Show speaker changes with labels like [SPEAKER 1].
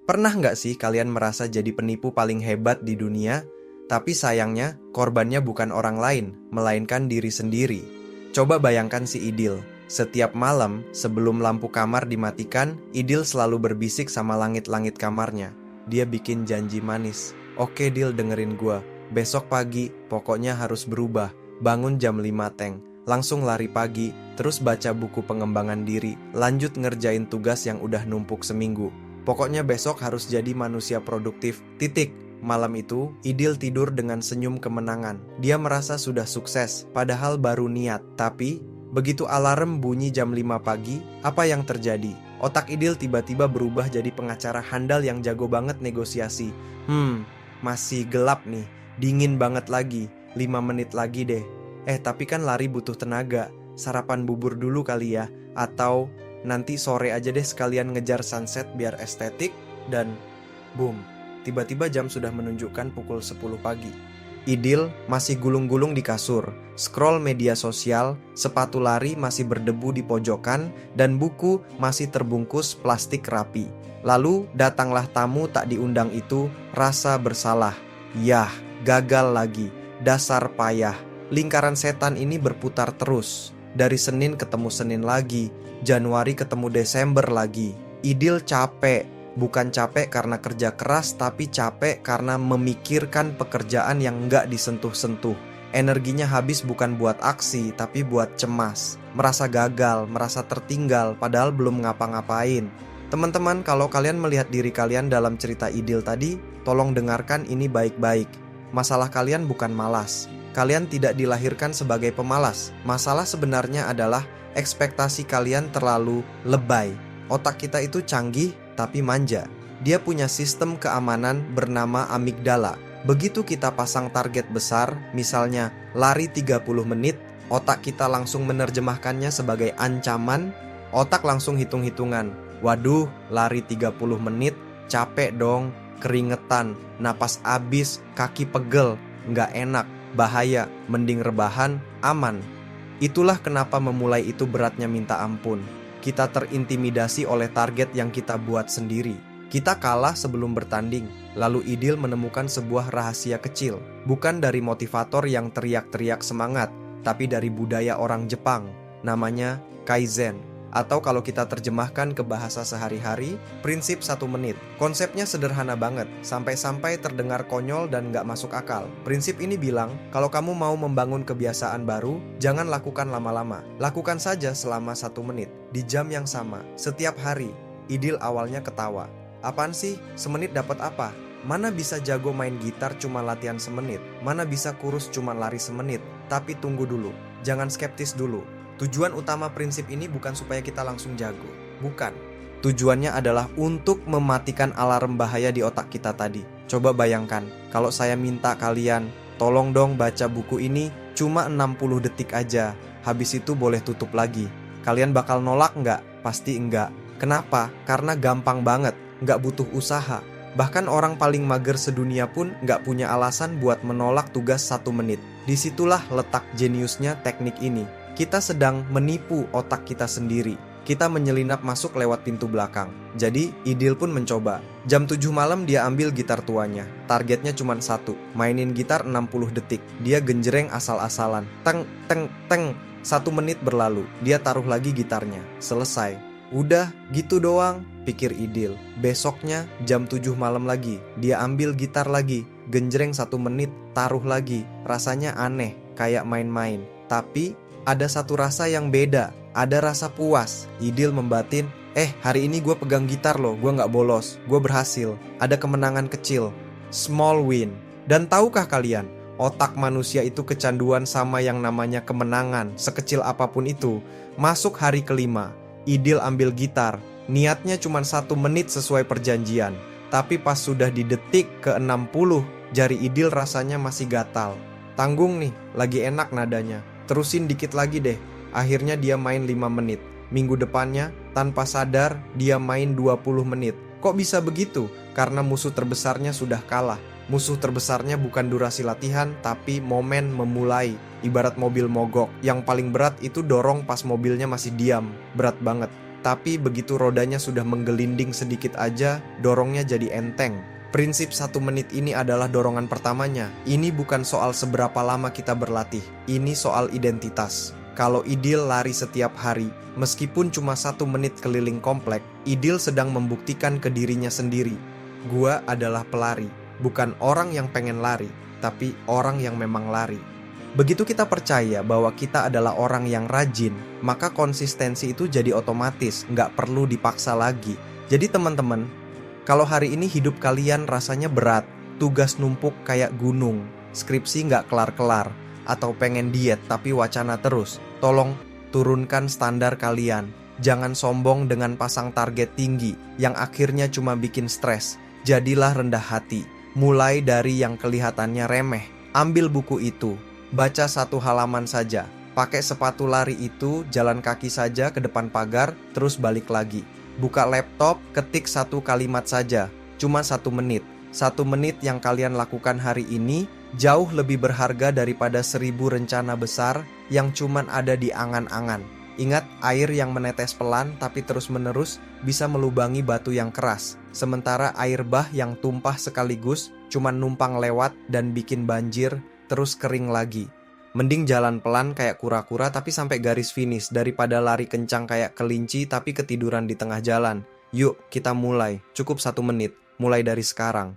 [SPEAKER 1] Pernah nggak sih kalian merasa jadi penipu paling hebat di dunia, tapi sayangnya korbannya bukan orang lain, melainkan diri sendiri? Coba bayangkan si Idil. Setiap malam sebelum lampu kamar dimatikan, Idil selalu berbisik sama langit-langit kamarnya. Dia bikin janji manis. Oke Dil, dengerin gua. Besok pagi pokoknya harus berubah. Bangun jam 5 teng. Langsung lari pagi, terus baca buku pengembangan diri. Lanjut ngerjain tugas yang udah numpuk seminggu. Pokoknya besok harus jadi manusia produktif. Titik. Malam itu, Idil tidur dengan senyum kemenangan. Dia merasa sudah sukses, padahal baru niat. Tapi, begitu alarm bunyi jam 5 pagi, apa yang terjadi? Otak Idil tiba-tiba berubah jadi pengacara handal yang jago banget negosiasi. Masih gelap nih, dingin banget lagi, 5 menit lagi deh. Tapi kan lari butuh tenaga, sarapan bubur dulu kali ya. Atau nanti sore aja deh sekalian ngejar sunset biar estetik. Dan boom, tiba-tiba jam sudah menunjukkan pukul 10 pagi. Idil masih gulung-gulung di kasur, scroll media sosial, sepatu lari masih berdebu di pojokan, dan buku masih terbungkus plastik rapi. Lalu datanglah tamu tak diundang itu, rasa bersalah. Yah, gagal lagi, dasar payah. Lingkaran setan ini berputar terus. Dari Senin ketemu Senin lagi, Januari ketemu Desember lagi. Idil capek, bukan capek karena kerja keras, tapi capek karena memikirkan pekerjaan yang nggak disentuh-sentuh. Energinya habis bukan buat aksi, tapi buat cemas. Merasa gagal, merasa tertinggal, padahal belum ngapa-ngapain. Teman-teman, kalau kalian melihat diri kalian dalam cerita Idil tadi, tolong dengarkan ini baik-baik. Masalah kalian bukan malas. Kalian tidak dilahirkan sebagai pemalas. Masalah sebenarnya adalah ekspektasi kalian terlalu lebay. Otak kita itu canggih tapi manja. Dia punya sistem keamanan bernama amigdala. Begitu kita pasang target besar, misalnya lari 30 menit, otak kita langsung menerjemahkannya sebagai ancaman. Otak langsung hitung-hitungan. Waduh, lari 30 menit, capek dong, keringetan, napas abis, kaki pegel, nggak enak. Bahaya, mending rebahan, aman. Itulah kenapa memulai itu beratnya minta ampun. Kita terintimidasi oleh target yang kita buat sendiri. Kita kalah sebelum bertanding. Lalu Idil menemukan sebuah rahasia kecil. Bukan dari motivator yang teriak-teriak semangat, tapi dari budaya orang Jepang. Namanya Kaizen. Atau kalau kita terjemahkan ke bahasa sehari-hari, prinsip 1 menit. Konsepnya sederhana banget, sampai-sampai terdengar konyol dan gak masuk akal. Prinsip ini bilang, kalau kamu mau membangun kebiasaan baru, jangan lakukan lama-lama. Lakukan saja selama 1 menit, di jam yang sama, setiap hari. Idil awalnya ketawa. Apaan sih? Semenit dapat apa? Mana bisa jago main gitar cuma latihan semenit? Mana bisa kurus cuma lari semenit? Tapi tunggu dulu, jangan skeptis dulu. Tujuan utama prinsip ini bukan supaya kita langsung jago. Bukan. Tujuannya adalah untuk mematikan alarm bahaya di otak kita tadi. Coba bayangkan, kalau saya minta kalian, tolong dong baca buku ini cuma 60 detik aja. Habis itu boleh tutup lagi. Kalian bakal nolak nggak? Pasti enggak. Kenapa? Karena gampang banget, nggak butuh usaha. Bahkan orang paling mager sedunia pun nggak punya alasan buat menolak tugas 1 menit. Disitulah letak jeniusnya teknik ini. Kita sedang menipu otak kita sendiri. Kita menyelinap masuk lewat pintu belakang. Jadi, Idil pun mencoba. Jam 7 malam dia ambil gitar tuanya. Targetnya cuma 1, mainin gitar 60 detik. Dia genjreng asal-asalan. Teng, teng, teng. 1 menit berlalu. Dia taruh lagi gitarnya. Selesai. Udah, gitu doang, pikir Idil. Besoknya, jam 7 malam lagi. Dia ambil gitar lagi. Genjreng 1 menit, taruh lagi. Rasanya aneh, kayak main-main. Tapi ada satu rasa yang beda, ada rasa puas. Idil membatin, hari ini gue pegang gitar loh, gue gak bolos, gue berhasil. Ada kemenangan kecil, small win. Dan tahukah kalian, otak manusia itu kecanduan sama yang namanya kemenangan, sekecil apapun itu. Masuk hari kelima, Idil ambil gitar, niatnya cuma 1 menit sesuai perjanjian. Tapi pas sudah di detik ke-60, jari Idil rasanya masih gatal. Tanggung nih, lagi enak nadanya. Terusin dikit lagi deh. Akhirnya dia main 5 menit. Minggu depannya, tanpa sadar, dia main 20 menit. Kok bisa begitu? Karena musuh terbesarnya sudah kalah. Musuh terbesarnya bukan durasi latihan, tapi momen memulai. Ibarat mobil mogok. Yang paling berat itu dorong pas mobilnya masih diam. Berat banget. Tapi begitu rodanya sudah menggelinding sedikit aja, dorongnya jadi enteng. Prinsip 1 menit ini adalah dorongan pertamanya. Ini bukan soal seberapa lama kita berlatih, ini soal identitas. Kalau Idil lari setiap hari, meskipun cuma 1 menit keliling komplek, Idil sedang membuktikan ke dirinya sendiri. Gua adalah pelari, bukan orang yang pengen lari, tapi orang yang memang lari. Begitu kita percaya bahwa kita adalah orang yang rajin, maka konsistensi itu jadi otomatis, nggak perlu dipaksa lagi. Jadi teman-teman, kalau hari ini hidup kalian rasanya berat, tugas numpuk kayak gunung, skripsi nggak kelar-kelar, atau pengen diet tapi wacana terus, tolong turunkan standar kalian. Jangan sombong dengan pasang target tinggi yang akhirnya cuma bikin stres. Jadilah rendah hati, mulai dari yang kelihatannya remeh. Ambil buku itu, baca 1 halaman saja, pakai sepatu lari itu, jalan kaki saja ke depan pagar, terus balik lagi. Buka laptop, ketik 1 kalimat saja, cuma 1 menit. 1 menit yang kalian lakukan hari ini jauh lebih berharga daripada 1000 rencana besar yang cuman ada di angan-angan. Ingat, air yang menetes pelan tapi terus-menerus bisa melubangi batu yang keras. Sementara air bah yang tumpah sekaligus cuman numpang lewat dan bikin banjir, terus kering lagi. Mending jalan pelan kayak kura-kura tapi sampai garis finish daripada lari kencang kayak kelinci tapi ketiduran di tengah jalan. Yuk kita mulai, cukup 1 menit, mulai dari sekarang.